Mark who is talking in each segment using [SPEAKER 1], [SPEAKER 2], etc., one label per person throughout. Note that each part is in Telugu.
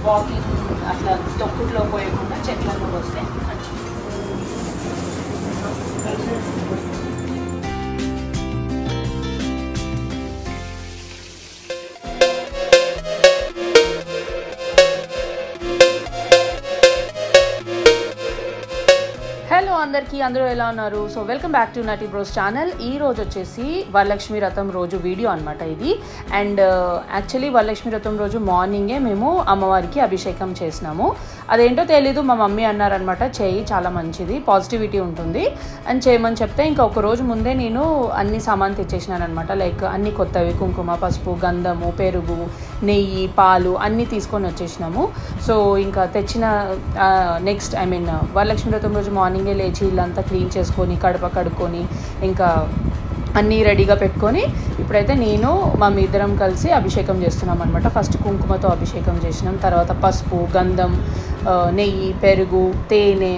[SPEAKER 1] వాకింగ్ అట్లా తొక్కుట్లో పోయకుండా చెట్లలో వస్తే మంచిది. హలో అందరికీ, అందరూ ఎలా ఉన్నారు? సో వెల్కమ్ బ్యాక్ టు నటీ బ్రోస్ ఛానల్. ఈ రోజు వచ్చేసి వరలక్ష్మి వ్రతం రోజు వీడియో అనమాట ఇది. అండ్ యాక్చువల్లీ వరలక్ష్మి వ్రతం రోజు మార్నింగే మేము అమ్మవారికి అభిషేకం చేసినాము. అదేంటో తెలీదు, మా మమ్మీ అన్నారనమాట, చేయి చాలా మంచిది, పాజిటివిటీ ఉంటుంది అని చేయమని చెప్తే ఇంకా ఒక రోజు ముందే నేను అన్ని సామాన్ తెచ్చేసినాను అనమాట. లైక్ అన్ని కొత్తవి, కుంకుమ, పసుపు, గంధము, పెరుగు, నెయ్యి, పాలు అన్నీ తీసుకొని వచ్చేసినాము. సో ఇంకా తెచ్చిన నెక్స్ట్ వరలక్ష్మి వ్రతం రోజు మార్నింగే లేచి ఇల్లంతా క్లీన్ చేసుకొని కడప కడుక్కొని ఇంకా అన్నీ రెడీగా పెట్టుకొని ఇప్పుడైతే నేను మా ఇద్దరం కలిసి అభిషేకం చేస్తున్నాం అనమాట. ఫస్ట్ కుంకుమతో అభిషేకం చేసినాం, తర్వాత పసుపు, గంధం, నెయ్యి, పెరుగు, తేనె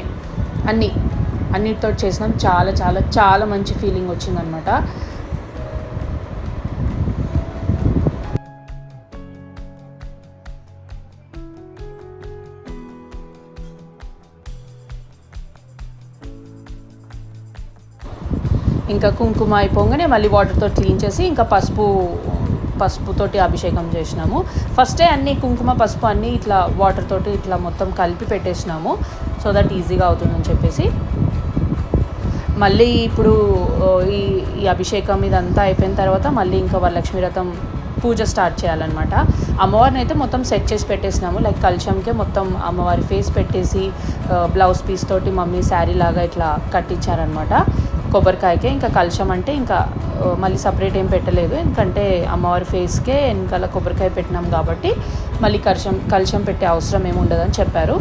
[SPEAKER 1] అన్నిటితో చేసినాం. చాలా చాలా చాలా మంచి ఫీలింగ్ వచ్చిందనమాట. ఇంకా కుంకుమ అయిపోగానే మళ్ళీ వాటర్తో క్లీన్ చేసి ఇంకా పసుపుతోటి అభిషేకం చేసినాము. ఫస్టే అన్నీ కుంకుమ, పసుపు అన్నీ ఇట్లా వాటర్ తోటి ఇట్లా మొత్తం కలిపి పెట్టేసినాము, సో దట్ ఈజీగా అవుతుందని చెప్పేసి. మళ్ళీ ఇప్పుడు ఈ అభిషేకం ఇదంతా అయిపోయిన తర్వాత మళ్ళీ ఇంకా వరలక్ష్మి వ్రతం పూజ స్టార్ట్ చేయాలన్నమాట. అమ్మవారిని అయితే మొత్తం సెట్ చేసి పెట్టేసినాము. లైక్ కలశంకే మొత్తం అమ్మవారి ఫేస్ పెట్టేసి బ్లౌజ్ పీస్ తోటి మమ్మీ శారీ లాగా ఇట్లా కట్టించారనమాట. కొబ్బరికాయకే ఇంకా కలశం అంటే ఇంకా మళ్ళీ సపరేట్ ఏం పెట్టలేదు, ఎందుకంటే అమ్మవారి ఫేస్కే వెనకాల కొబ్బరికాయ పెట్టినాం కాబట్టి మళ్ళీ కలశం పెట్టే అవసరం ఏమి ఉండదని చెప్పారు.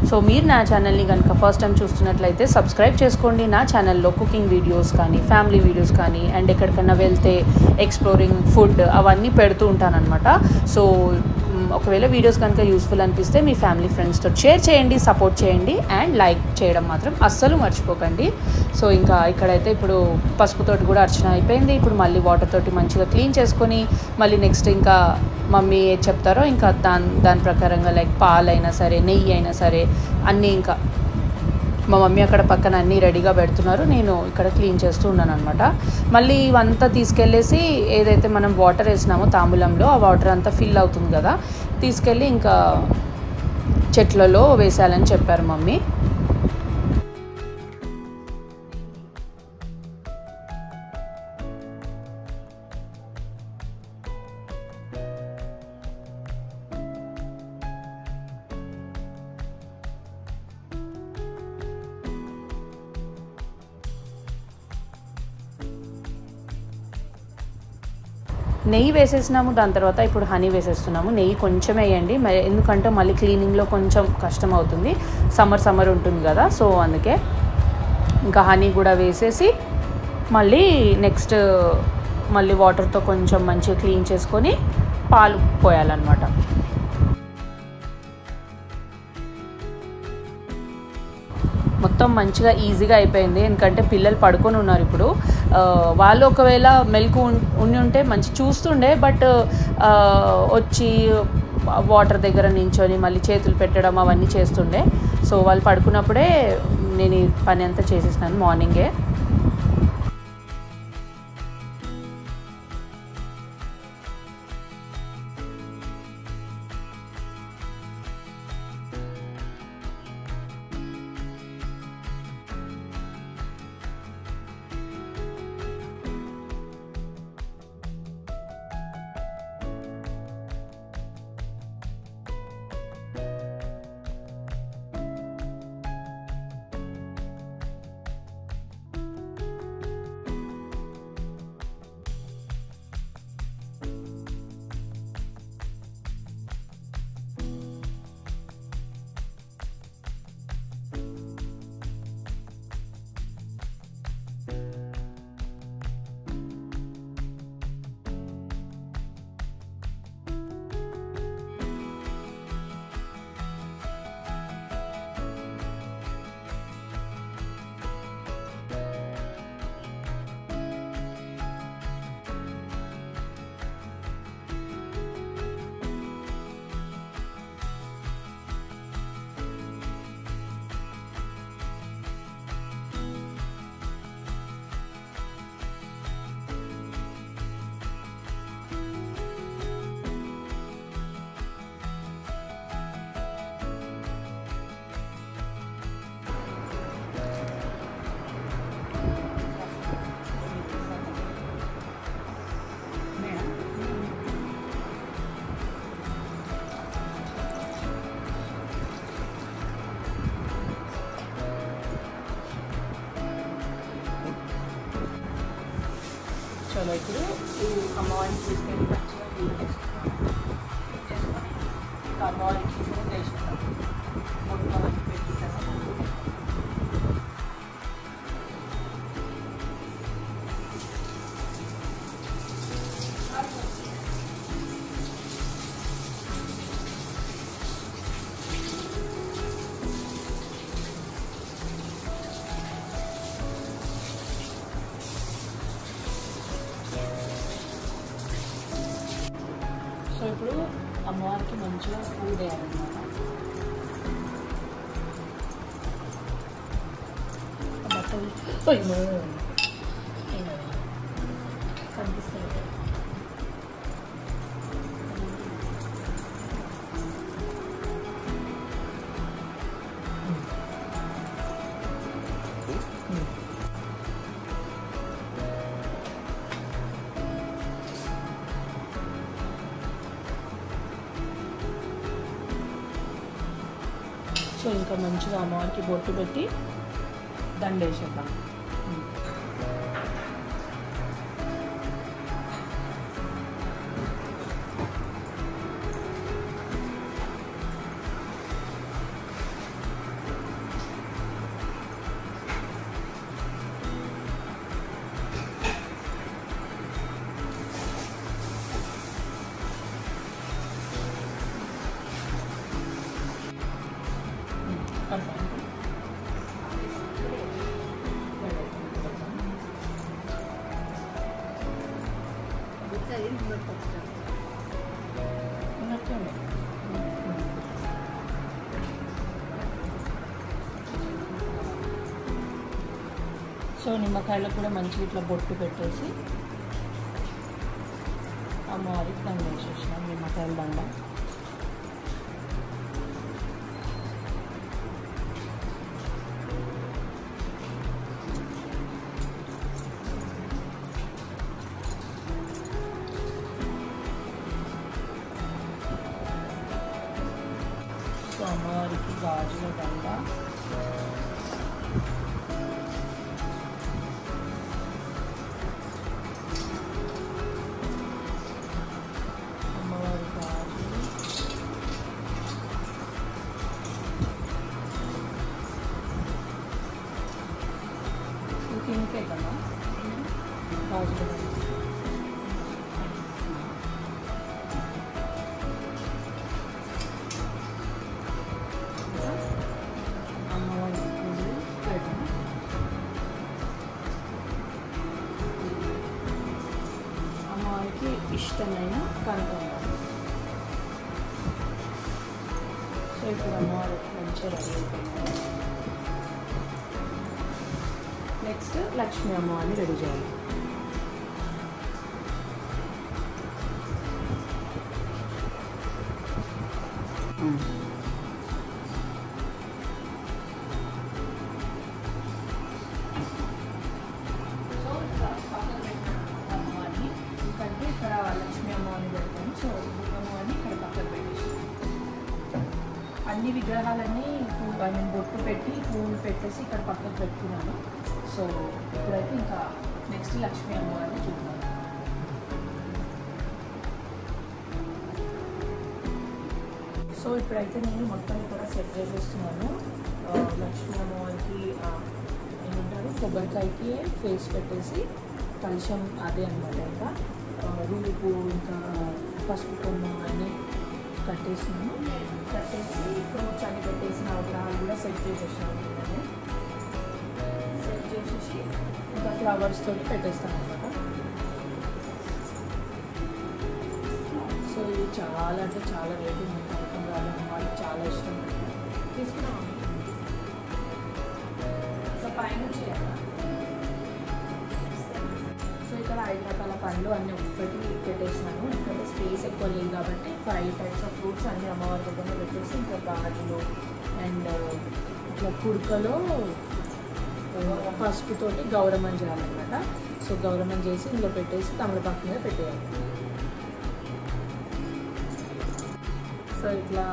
[SPEAKER 1] సో మీరు నా ఛానల్ని కనుక ఫస్ట్ టైం చూస్తున్నట్లయితే సబ్స్క్రైబ్ చేసుకోండి. నా ఛానల్లో కుకింగ్ వీడియోస్ కానీ, ఫ్యామిలీ వీడియోస్ కానీ, అండ్ ఎక్కడికన్నా వెళ్తే ఎక్స్ప్లోరింగ్ ఫుడ్ అవన్నీ పెడుతూ ఉంటానన్నమాట. సో ఒకవేళ వీడియోస్ కనుక యూస్ఫుల్ అనిపిస్తే మీ ఫ్యామిలీ ఫ్రెండ్స్తో షేర్ చేయండి, సపోర్ట్ చేయండి, అండ్ లైక్ చేయడం మాత్రం అస్సలు మర్చిపోకండి. సో ఇంకా ఇక్కడైతే ఇప్పుడు పసుపుతోటి కూడా అర్చన అయిపోయింది. ఇప్పుడు మళ్ళీ వాటర్ తోటి మంచిగా క్లీన్ చేసుకొని మళ్ళీ నెక్స్ట్ ఇంకా మమ్మీ ఏది చెప్తారో ఇంకా దాని ప్రకారంగా లైక్ పాలైనా సరే, నెయ్యి అయినా సరే అన్నీ ఇంకా మా మమ్మీ అక్కడ పక్కన అన్నీ రెడీగా పెడుతున్నారు, నేను ఇక్కడ క్లీన్ చేస్తూ ఉన్నాను అనమాట. మళ్ళీ ఇవంతా తీసుకెళ్ళేసి ఏదైతే మనం వాటర్ వేసినామో తాంబూలంలో ఆ వాటర్ అంతా ఫిల్ అవుతుంది కదా, తీసుకెళ్ళి ఇంకా చెట్లలో వేసేయాలని చెప్పారు మమ్మీ. నెయ్యి వేసేసినాము, దాని తర్వాత ఇప్పుడు హనీ వేసేస్తున్నాము. నెయ్యి కొంచెం వేయండి, ఎందుకంటే మళ్ళీ క్లీనింగ్లో కొంచెం కష్టం అవుతుంది, సమ్మర్ ఉంటుంది కదా, సో అందుకే. ఇంకా హనీ కూడా వేసేసి మళ్ళీ నెక్స్ట్ మళ్ళీ వాటర్తో కొంచెం మంచిగా క్లీన్ చేసుకొని పాలు పోయాలన్నమాట. మొత్తం మొత్తం మంచిగా ఈజీగా అయిపోయింది. ఎందుకంటే పిల్లలు పడుకొని ఉన్నారు ఇప్పుడు. వాళ్ళు ఒకవేళ మెలకు ఉండి ఉంటే మంచి చూస్తుండే, బట్ వచ్చి వాటర్ దగ్గర నించొని మళ్ళీ చేతులు పెట్టడం అవన్నీ చేస్తుండే. సో వాళ్ళు పడుకున్నప్పుడే నేను ఈ పని అంతా చేసేసినాను మార్నింగే. చలో ఇప్పుడు అమ్మవారిని తీసుకెళ్ళి మంచిగా క్లీన్ చేసుకుంటాం. అమ్మవారికి వేసుకుంటాం. మొత్తం పెట్టిస్తాను. సో ఇప్పుడు అమ్మవారికి మంచిగా పూజ చేయాలన్నమాట. బట్టలు కనిపిస్తాయి. సో ఇంకా మంచిగా అమ్మవారికి బొట్టు పెట్టి దండేసేద్దాం. సో నిమ్మకాయలకు కూడా మంచిగా ఇట్లా బొట్టు పెట్టేసి అమ్మవారికి దండ వేసేసినాం. నిమ్మకాయల దండ. సో అమ్మవారికి గాజుల దండ. ఇంకే కదా గాజుల దండ. అమ్మవారి పూలు ఇష్టమైన కనకాంబరం. సో ఇప్పుడు అమ్మవారు మంచిగా రెడీ అయిపోయినారు. నెక్స్ట్ లక్ష్మీ అమ్మవారిని రెడీ చేయాలి. అన్ని విగ్రహాలన్నీ నేను బొట్టు పెట్టి పువ్వులు పెట్టేసి ఇక్కడ పక్కకు పెట్టుకున్నాను. సో ఇప్పుడైతే ఇంకా నెక్స్ట్ లక్ష్మీ అమ్మవారిని చూద్దాం. సో ఇప్పుడైతే నేను మొత్తం కూడా సెట్ చేసేస్తున్నాను. లక్ష్మీ అమ్మవారికి ఏమంటారు, కొబ్బరికాయకి ఫేస్ పెట్టేసి కలుషం అదే అనమాట. ఇంకా రూపు ఇంకా పసుపు కొమ్మ అన్నీ కట్టేసినాను. కట్టేసి ఫ్రూట్స్ అన్ని పెట్టేసిన విగ్రహాలు కూడా సెట్ చేసేసినాను. సెట్ చేసేసి ఇంకా ఫ్లవర్స్ తోటి పెట్టేస్తాను అనమాట. సో ఇది చాలా అంటే చాలా రేటు ఉంది. వాళ్ళకి చాలా ఇష్టం తీసుకున్నాం. సో పైన చేయాలి. సో ఇక్కడ 5 రకాల పండ్లు అన్నీ ఒకటి పెట్టేసినాను. ఎందుకంటే స్పేస్ ఎక్కువ లేదు కాబట్టి 5 టైప్స్ ఆఫ్ ఫ్రూట్స్ అన్ని అమ్మవారి దగ్గర పెట్టేసి ఇంకా గాజులు అండ్ ఇట్లా కుడుకలో పసుపుతోటి గౌరమ్మని చేయాలన్నమాట. సో గౌరమ్మని చేసి ఇందులో పెట్టేసి తమలపాకు మీద పెట్టేయాలి. సో ఇట్లా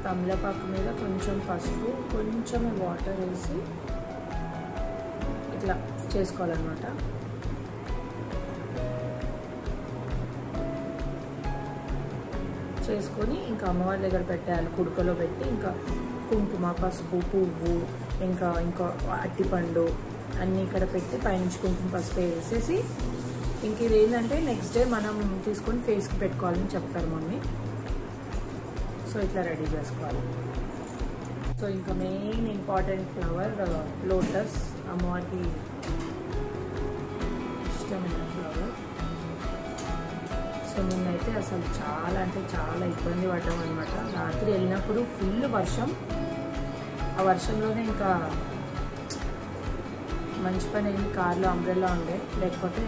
[SPEAKER 1] తమలపాకు మీద కొంచెం పసుపు కొంచెం వాటర్ వేసి ఇట్లా చేసుకోవాలన్నమాట. చేసుకొని ఇంకా అమ్మవారి దగ్గర పెట్టేయాలి. కుడుకలో పెట్టి ఇంకా కుంకుమ, పసుపు, పువ్వు, ఇంకా అట్టిపండు అన్నీ ఇక్కడ పెట్టి పైనుంచి కుంకుమ పసుపు వేసేసి ఇంక ఇది ఏంటంటే నెక్స్ట్ డే మనం తీసుకొని ఫేస్కి పెట్టుకోవాలని చెప్తారు మమ్మీ. సో ఇట్లా రెడీ చేసుకోవాలి. సో ఇంకా మెయిన్ ఇంపార్టెంట్ ఫ్లవర్ లోటస్, అమ్మవారికి ఇష్టమైన ఫ్లవర్. సో నిన్నైతే అసలు చాలా అంటే చాలా ఇబ్బంది పడ్డాం అనమాట. రాత్రి వెళ్ళినప్పుడు ఫుల్ వర్షం. ఆ వర్షంలోనే ఇంకా మంచి పని అయింది, కార్లో అంబ్రెల్లా ఉండే, లేకపోతే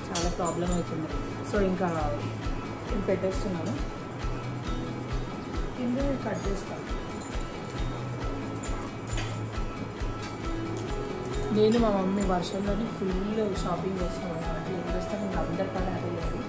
[SPEAKER 1] చాలా ప్రాబ్లం అవుతుంది. సో ఇంకా పెట్టేస్తున్నాను, కింద కట్ చేస్తాను. నేను మా మమ్మీ వర్షంలోనే ఫుల్ షాపింగ్ చేస్తాను అనమాట. ఏం చేస్తాను, ఇంకా అందరి పని అదే లేదు.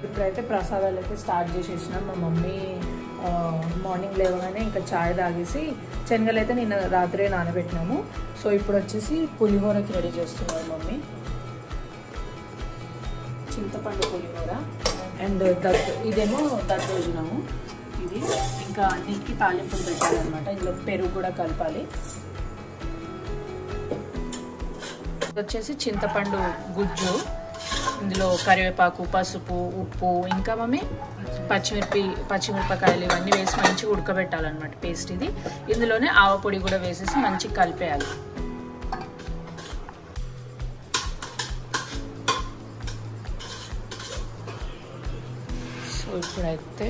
[SPEAKER 1] ఇప్పుడైతే ప్రసాదాలు అయితే స్టార్ట్ చేసేసినాం. మా మమ్మీ మార్నింగ్ లేవగానే ఇంకా చాయ్ తాగేసి శనగలు అయితే నిన్న రాత్రే నానబెట్టినాము. సో ఇప్పుడు వచ్చేసి పులిహోరకి రెడీ చేస్తున్నారు మమ్మీ. చింతపండు పులిహోర అండ్ ఇదేమో దద్దోజనము. ఇది ఇంకా అన్నిటికీ తాలింపులు పెట్టాలన్నమాట. ఇందులో పెరుగు కూడా కలపాలి. ఇది వచ్చేసి చింతపండు గుజ్జు, ఇందులో కరివేపాకు, పసుపు, ఉప్పు, ఇంకా మమ్మీ పచ్చిమిరపకాయలు ఇవన్నీ వేసి మంచిగా ఉడకబెట్టాలన్నమాట పేస్ట్. ఇది ఇందులోనే ఆవపొడి కూడా వేసేసి మంచిగా కలిపేయాలి. సో ఇప్పుడైతే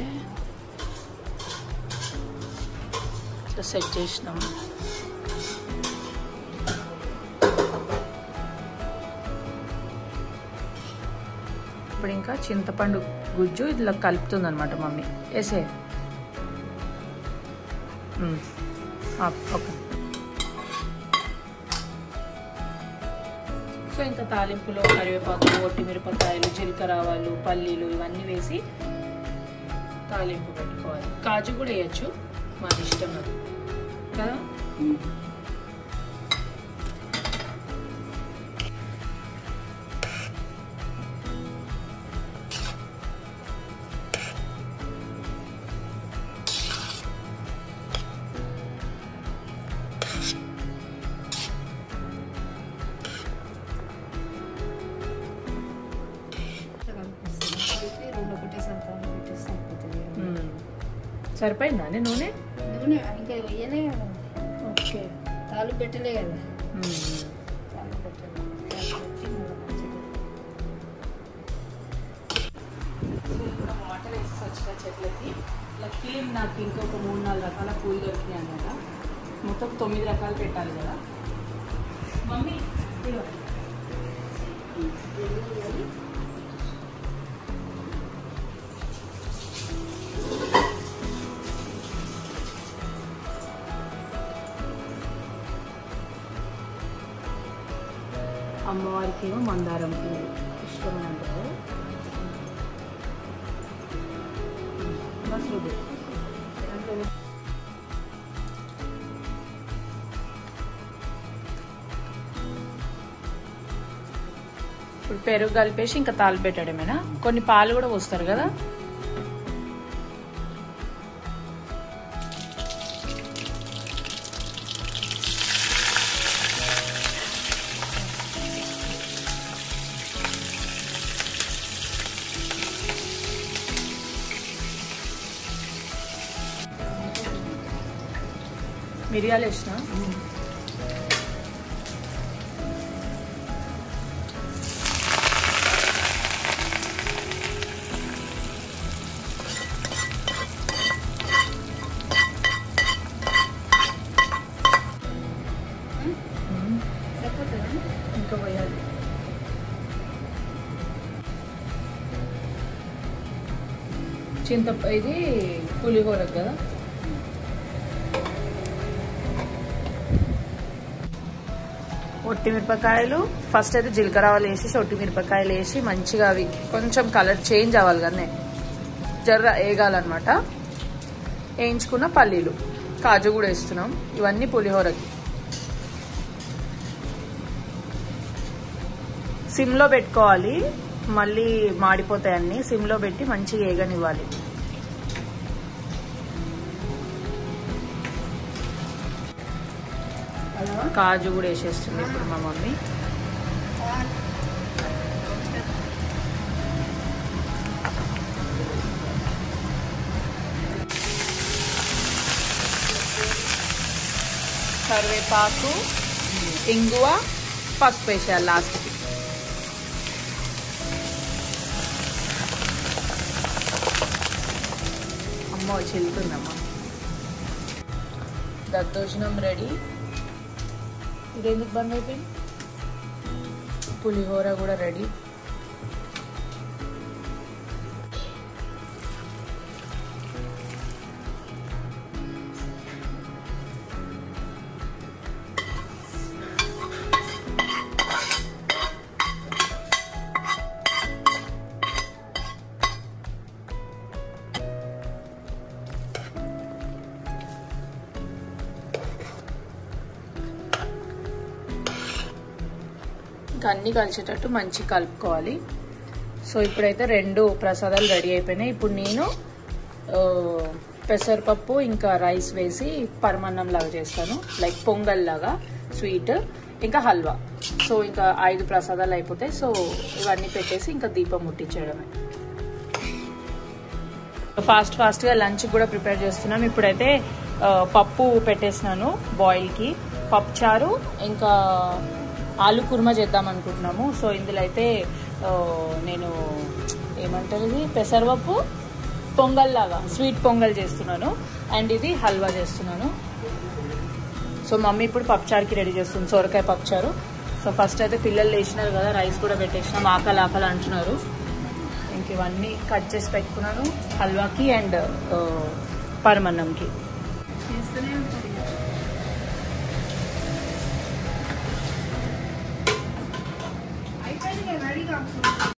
[SPEAKER 1] ఇట్లా సెట్ చేసినాము. ఇప్పుడు ఇంకా చింతపండు గుజ్జు ఇట్లా కలుపుతుంది అనమాట మమ్మీ. వేసే ఓకే. సో ఇంకా తాలింపులో కరివేపాకు, ఒట్టిమిరపకాయలు, జీలకర్ర ఆవాలు, పల్లీలు ఇవన్నీ వేసి తాలింపు పెట్టుకోవాలి. కాజు కూడా వేయచ్చు, మన ఇష్టం అది కదా. సరిపోయిందా నూనె?
[SPEAKER 2] నూనె ఇంకా వేయలే కదా.
[SPEAKER 1] ఓకే,
[SPEAKER 2] తాలు పెట్టలే కదా. తాలు పెట్టాలి.
[SPEAKER 1] వాటర్ వేసి వచ్చిన చెట్లకి లక్కీ నాకు ఇంకొక 3-4 రకాల పూలు దొరికినాయి అన్నమాట. మొత్తం 9 రకాలు పెట్టాలి కదా మమ్మీ. అమ్మవారికి ఏమో మందారం పువ్వు ఇష్టమైన అంటారు. ఇప్పుడు పెరుగు కలిపేసి ఇంకా తాలు పెట్టడమేనా? కొన్ని పాలు కూడా పోస్తారు కదా. మిరియాలు వేసిన ఇంకా పోయాలి. ఇది పులిహోర కదా. ఒట్టిమిరపకాయలు ఫస్ట్ అయితే జీలకర్ర ఆవాలు వేసి ఒట్టిమిరపకాయలు వేసి మంచిగా అవి కొంచెం కలర్ చేంజ్ అవ్వాలి కానీ జర్ర వేగాలన్నమాట. వేయించుకున్న పల్లీలు, కాజు కూడా వేస్తున్నాం. ఇవన్నీ పులిహోరకి. సిమ్లో పెట్టుకోవాలి, మళ్ళీ మాడిపోతాయి అన్నీ. సిమ్లో పెట్టి మంచిగా వేగనివ్వాలి. కాజు కూడా వేసేస్తుంది ఇప్పుడు మా మమ్మీ. కరివేపాకు, ఇంగువ, పసుపు వేసేయాలి లాస్ట్కి. అమ్మ చిల్లుతుందమ్మా. దద్దోజనం రెడీ. ఇదెందుకు బంద్ అయిపోయింది? పులిహోర కూడా రెడీ. అన్నీ కలిసేటట్టు మంచిగా కలుపుకోవాలి. సో ఇప్పుడైతే 2 ప్రసాదాలు రెడీ అయిపోయినాయి. ఇప్పుడు నేను పెసరపప్పు ఇంకా రైస్ వేసి పరమాన్నం లాగా చేస్తాను, లైక్ పొంగల్ లాగా, స్వీట్ ఇంకా హల్వా. సో ఇంకా 5 ప్రసాదాలు అయిపోతాయి. సో ఇవన్నీ పెట్టేసి ఇంకా దీపం ముట్టించేయడమే. ఫాస్ట్గా లంచ్ కూడా ప్రిపేర్ చేస్తున్నాం. ఇప్పుడైతే పప్పు పెట్టేసినాను బాయిల్కి. పప్పుచారు ఇంకా ఆలు కుర్మా చేద్దాం అనుకుంటున్నాము. సో ఇందులో అయితే నేను ఏమంటారు, ఇది పెసరపప్పు పొంగల్ లాగా స్వీట్ పొంగల్ చేస్తున్నాను, అండ్ ఇది హల్వా చేస్తున్నాను. సో మమ్మీ ఇప్పుడు పప్పుచారుకి రెడీ చేస్తుంది, సొరకాయ పప్పుచారు. సో ఫస్ట్ అయితే పిల్లలు లేచినారు కదా, రైస్ కూడా పెట్టేసినాం. ఆకలి అంటున్నారు. ఇంక ఇవన్నీ కట్ చేసి పెట్టుకున్నాను హల్వాకి అండ్ పరమన్నంకి.